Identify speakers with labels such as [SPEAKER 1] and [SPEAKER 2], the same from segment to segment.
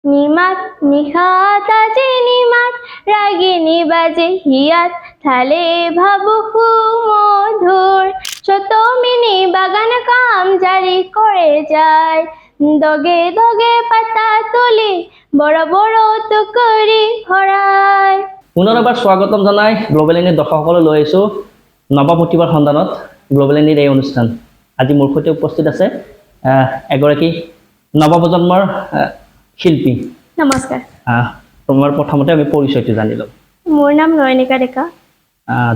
[SPEAKER 1] নিমাত নিশাত আজি নিমাত ৰাগিনী বাজে হিয়াত ঢালে ভাবো সুমধুৰ চতমিনী বাগান কাম জাৰি কৰে যায় দগে দগে পাতা তুলি বড় বড় টুকুৰি ভৰাই।
[SPEAKER 2] পুনৰ এবাৰ স্বাগতম জনাই গ্লোবেল এনিৰ দৰ্শকসকলক লৈ আহিছোঁ নৱপ্ৰতিভাৰ সন্ধানত গ্লোবেল এনিৰ এই অনুষ্ঠান। আজি মোৰ সৈতে উপস্থিত আছে এগৰাকী নৱপ্ৰজন্মৰ শিল্পী।
[SPEAKER 1] নমস্কাৰ।
[SPEAKER 2] তোমাৰ প্ৰথমতে আমি পৰিচয়টো জানি লওঁ।
[SPEAKER 1] মোৰ নাম নয়নিকা ডেকা।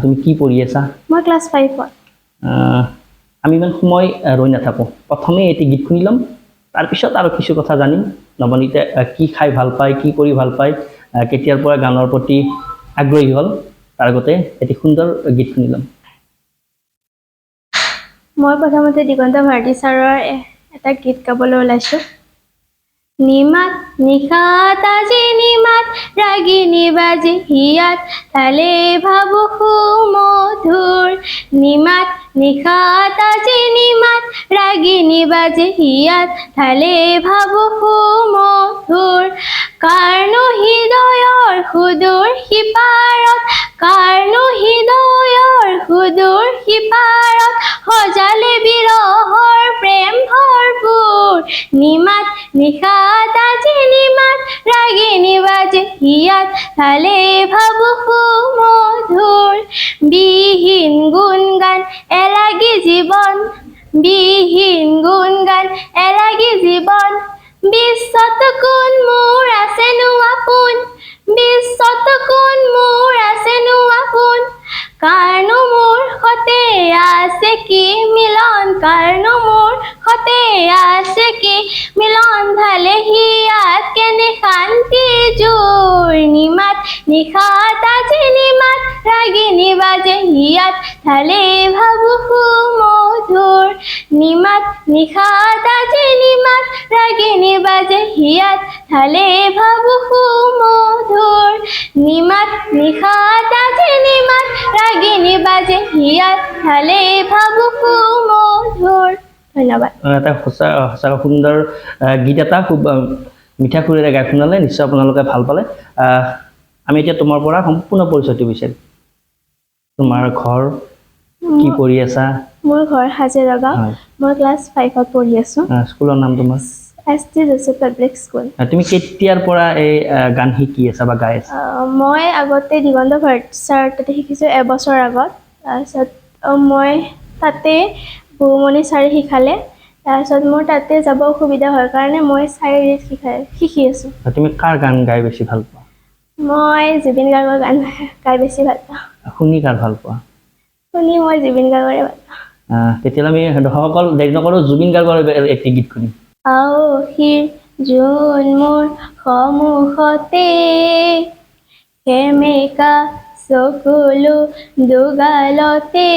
[SPEAKER 2] তুমি কি পঢ়ি আছা?
[SPEAKER 1] মই ক্লাছ 5ত।
[SPEAKER 2] আমি ইমান সময় ৰৈ নাথাকোঁ, প্ৰথমে এটি গীত শুনি ল'ম, তাৰপিছত আৰু কিছু কথা জানিম। নৱনীতে কি খাই ভাল পায়, কি কৰি ভাল পায়, কেতিয়াৰ পৰা গানৰ প্ৰতি আগ্ৰহী হ'ল, তাৰ আগতে এটি সুন্দৰ গীত শুনি ল'ম।
[SPEAKER 1] মই প্ৰথমতে দিগন্ত ভাৰতী ছাৰৰ এটা গীত গাবলৈ ওলাইছোঁ। নিমাত নিশাত আজি নিমাত ৰাগিনী বাজে হিয়াত ঢালে ভাবো সুমধুৰ নিমাত নিশাত আজি নিমাত ৰাগিনী বাজে হিয়াত ঢালে ভাবো সুমধুৰ কাৰণো হৃদয়ৰ সুদূৰ সিপাৰত কাৰণো হৃদয়ৰ সুদূৰ সিপাৰত সজালে বিৰহৰ প্ৰেম ভৰপূৰ নিমাত নিশাত আজি নিমাত ৰাগিনী বাজে হিয়াত ঢালে ভাবো সুমধুৰ বিহীন গুণগান এলাগি জীৱন বিহীন গুণগান এলাগি জীৱন বিশ্বত কোন মোৰ আছেনো আপোন বিশ্বত কোন মোৰ আছেনো আপোন কাৰণো মোৰ সতে আছে কি মিলন কাৰণো মোৰ সতে আছে কি মিলন ঢালে হিয়াত কেনে শান্তি জোৰ নিমাত নিশাত আজি নিমাত ৰাগিনী বাজে হিয়াত ঢালে ভাবো সুমধুৰ নিমাত নিশাত আজি নিমাত ৰাগিনী বাজে হিয়াত ঢালে ভাবো সুমধুৰ নিমাত নিশাত আজি নিমাত ৰাগিনী বাজে হিয়াত ঢালে ভাবো সুমধুৰ। ধন্যবাদ।
[SPEAKER 2] এটা সঁচাকৈ সুন্দৰ গীত, এটা খুব মিঠা সুৰেৰে গাই শুনালে, নিশ্চয় আপোনালোকে ভাল পালে। আমি এতিয়া তোমাৰ পৰা সম্পূৰ্ণ পৰিচয়টো বিচাৰিম। তোমাৰ ঘৰ, কি পঢ়ি আছা?
[SPEAKER 1] মোৰ ঘৰ হাজেৰা। মই ক্লাছ 5ত পঢ়ি আছোঁ।
[SPEAKER 2] স্কুলৰ নাম তোমাৰ?
[SPEAKER 1] ST Joseph public school.
[SPEAKER 2] তুমি কেতিয়াৰ পৰা এই গান শিকি আছা বা গাই আছা?
[SPEAKER 1] মই আগতে দিগন্ত ভাৰতী ছাৰ তাতে শিকিছোঁ এবছৰ আগত। তাৰপিছত মই তাতে বহুমণি ছাৰে শিকালে, তাৰপিছত মোৰ তাতে যাব অসুবিধা হয় কাৰণে মই চাৰিআলিত শিকি আছোঁ।
[SPEAKER 2] তুমি কাৰ গান গাই বেছি ভাল পোৱা?
[SPEAKER 1] মই জুবিন গাৰ্গৰ গান গাই বেছি ভাল পাওঁ।
[SPEAKER 2] শুনি কাৰ ভাল পোৱা?
[SPEAKER 1] শুনি মই জুবিন গাৰ্গৰে ভাল পাওঁ।
[SPEAKER 2] তেতিয়াহ'লে আমি দৰ্শকসকল দেৰি নকৰোঁ, জুবিন গাৰ্গৰ এটি গীত শুনিম।
[SPEAKER 1] আওহীৰ জোন মোৰ সন্মুখতে সেমেকা চকুলো দুগালতে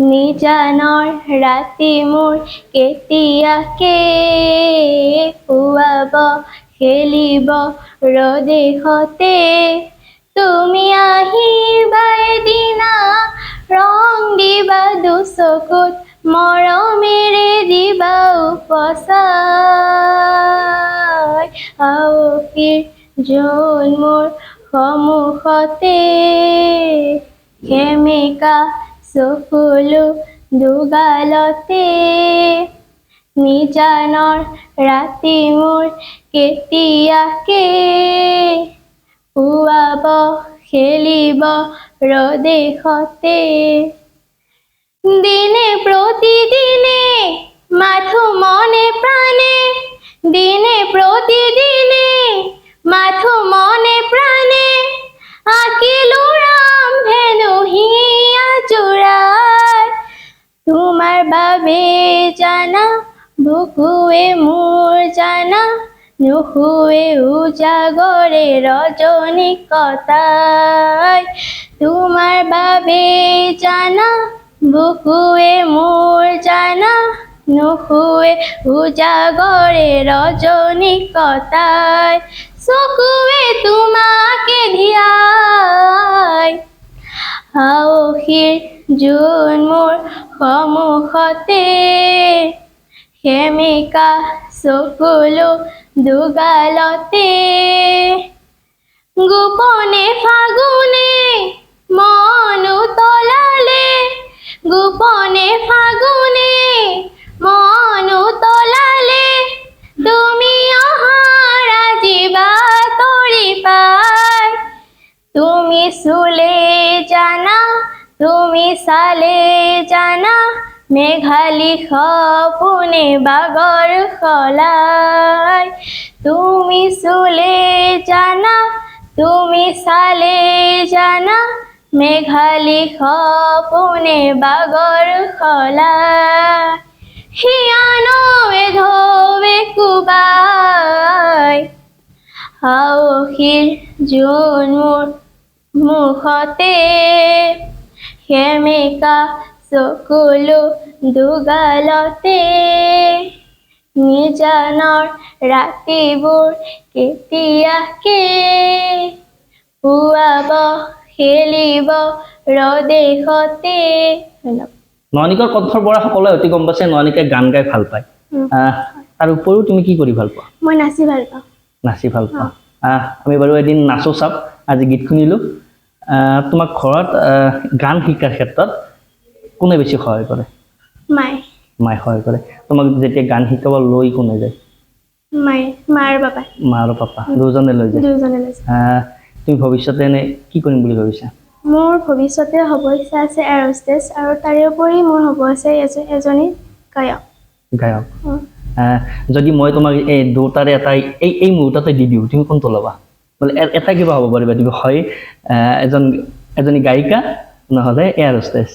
[SPEAKER 1] নিজানৰ ৰাতি মোৰ কেতিয়াকে পুৱাব খেলিব ৰদেশতে তুমি আহিবা এদিনা ৰং দিবা দুচকুত মৰমেৰে দিবা উপচাই আওহীৰ জোন মোৰ সন্মুখতে সেমেকা চকুলো দুগালতে নিজানৰ ৰাতি মোৰ কেতিয়াকে পুৱাব খেলিব ৰদেশতে দিনে প্ৰতিদিনে মাথো মনে প্ৰাণে দিনে প্ৰতিদিনে মাথো মনে প্ৰাণে আঁকিলো ৰাম ধেনু হিয়া জোৰাই তোমাৰ বাবে জানা বুকুৱে মোৰ জানা নুশুৱে উজাগৰে ৰজনী কটাই তোমাৰ বাবে জানা বুকুৱে মোৰ জানা নুশুৱে উজাগৰে ৰজনী কটাই চকুৱে তোমাকে ধিয়াই আওহীৰ জোন মোৰ সন্মুখতে সেমেকা চকুলো দুগালতে গোপনে ফাগুনে মন উতলালে গোপনে ফাগুনে মন উতলালে তুমি অহাৰ আজি বাতৰি পাই তুমি চুলে জানা তুমি চালে জানা মেঘালী সপোনে বাগৰ সলাই তুমি চুলে জানা তুমি চালে জানা মেঘালী সপোনে বাগৰ সলাই হিয়ানৱে ঢৌৱে কোবাই হাউসীৰ জোন মোৰ মুখতে সেমেকা চকুলো দুগালতে নিজানৰ ৰাতিবোৰ কেতিয়াকে পুৱাব খেলিব ৰদেশতে। ধন্যবাদ।
[SPEAKER 2] নয়নিকৰ কণ্ঠৰ পৰা সকলোৱে অতি গম পাইছে নয়নিকে গান গাই ভাল পায়। তাৰ উপৰিও তুমি কি কৰি ভাল পোৱা?
[SPEAKER 1] মই নাচি ভাল পাওঁ।
[SPEAKER 2] নাচি ভাল পোৱা। আমি বাৰু এদিন নাচো চাপ, আজি গীত শুনিলোঁ। তোমাক ঘৰত গান শিকাৰ ক্ষেত্ৰত কোনে বেছি সহায় কৰে?
[SPEAKER 1] মায়ে
[SPEAKER 2] মায়ে সহায় কৰে। তোমাক যেতিয়া গান শিকাব লৈ কোনে যায়?
[SPEAKER 1] মায়ে মা আৰু পাপাই
[SPEAKER 2] মা আৰু পাপা দুজনে লৈ যায়।
[SPEAKER 1] দুয়োজনে লৈছে।
[SPEAKER 2] তুমি ভৱিষ্যতে এনে কি কৰিম বুলি ভাবিছা?
[SPEAKER 1] মোৰ ভৱিষ্যতে হ'ব ইচ্ছা আছে এয়াৰ হোষ্টেছ, আৰু তাৰে উপৰি মোৰ হ'ব আছে এজনী গায়ক।
[SPEAKER 2] গায়ক। যদি মই তোমাক এই দুটাৰে এটা এই মুহূৰ্ততে দি দিওঁ, তুমি কোনটো ল'বা? বোলে এটা কিবা হ'ব পাৰিবা, তুমি হয় এজনী গায়িকা নহ'লে এয়াৰ হোষ্টেছ।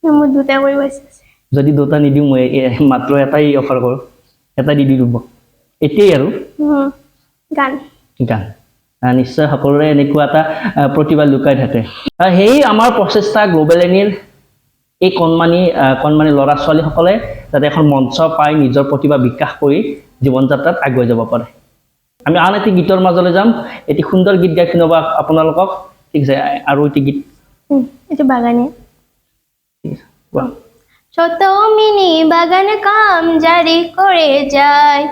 [SPEAKER 1] মোৰ দুটা কৰিব ইচ্ছা আছে।
[SPEAKER 2] যদি দুটা নিদিওঁ মই মাত্ৰ এটাই অফাৰ কৰোঁ, এটা দি দিব এতিয়াই আৰু
[SPEAKER 1] গান।
[SPEAKER 2] গান। নিশ্চয় সকলোৰে এনেকুৱা এটা প্ৰতিভা লুকাই থাকে। সেই আমাৰ প্ৰচেষ্টা গ্ল'বেল এনিৰ এই কণমানি ল'ৰা ছোৱালীসকলে যাতে এখন মঞ্চ পাই নিজৰ প্ৰতিভা বিকাশ কৰি জীৱন যাত্ৰাত আগুৱাই যাব পাৰে। আমি আন এটি গীতৰ মাজলৈ যাম। এটি সুন্দৰ গীত গাই শুনাব আপোনালোকক। ঠিক আছে, আৰু এটি গীত
[SPEAKER 1] এইটো বাগানে।
[SPEAKER 2] কোৱা।
[SPEAKER 1] ছোট মিনি বাগান কাম জারি করে যায়,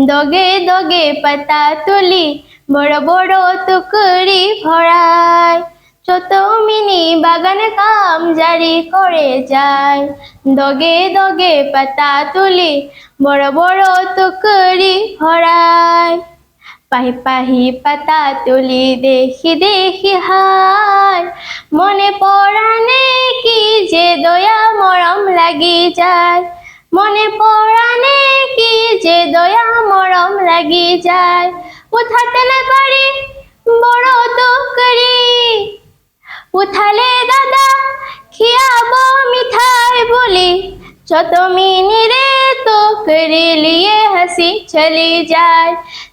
[SPEAKER 1] দগে দগে পাতা তুলি বড় বড় টুকরি ভরায়। ছোট মিনি বাগান কাম জারি করে যায়, দগে দগে পাতা তুলি বড় বড় টুকরি ভরায়। পাহি পাহি পাতা তুলি দেখি দেখি হায়, মনে পড়ানে কি যে দয়া মরম লাগি যায়, মনে পড়ানে কি যে দয়া মরম লাগি যায়। উঠাতে না পারি বড় টুকরি, উঠালে দাদা খিয়াব মিঠাই বলি, ছোট মিনি রে टोकरी लिए हंसी चली जाए,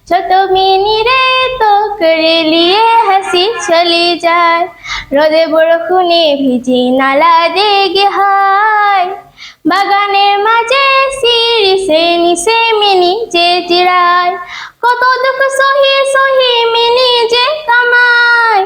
[SPEAKER 1] ছোট মিনি রে टोकरी लिए हंसी चली जाए। রোদে বরখুনে ভিজি নালা দেগে হায়, বাগানের মাঝে সিঁড়িছে নিচে মিনি যে জিরায়। কত দুঃখ সহি সহি মিনি যে কামায়,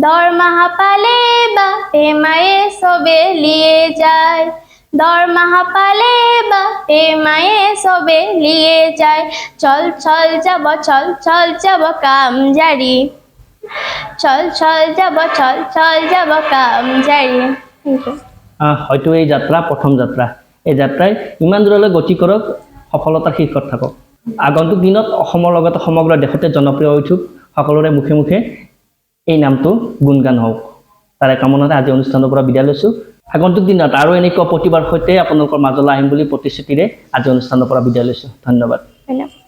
[SPEAKER 1] দরমাহা পালে বাপে মায়ে সবে লিয়ে যায়, দরমাহা পালে বাপে মায়ে সবে লিয়ে যায়। চল চল যাব চল চল যাব কাম জারি, চল চল যাব চল চল যাব কাম জারি।
[SPEAKER 2] হয়তো এই যাত্ৰা প্ৰথম যাত্ৰা, এই যাত্ৰাই ইমান দূৰলৈ গতি কৰক, সফলতাৰ শীৰ্ষত থাকক। আগন্তুক দিনত অসমৰ লগতে সমগ্ৰ দেশতে জনপ্ৰিয় হৈ উঠক, সকলোৰে মুখে মুখে এই নামটো গুণগান হওক, তাৰে কামনাতে আজি অনুষ্ঠানৰ পৰা বিদায় লৈছোঁ। আগন্তুক দিনত আৰু এনেকুৱা প্ৰতিভাৰ সৈতে আপোনালোকৰ মাজলৈ আহিম বুলি প্ৰতিশ্ৰুতিৰে আজি অনুষ্ঠানৰ পৰা বিদায় লৈছোঁ। ধন্যবাদ।
[SPEAKER 1] ধন্যবাদ।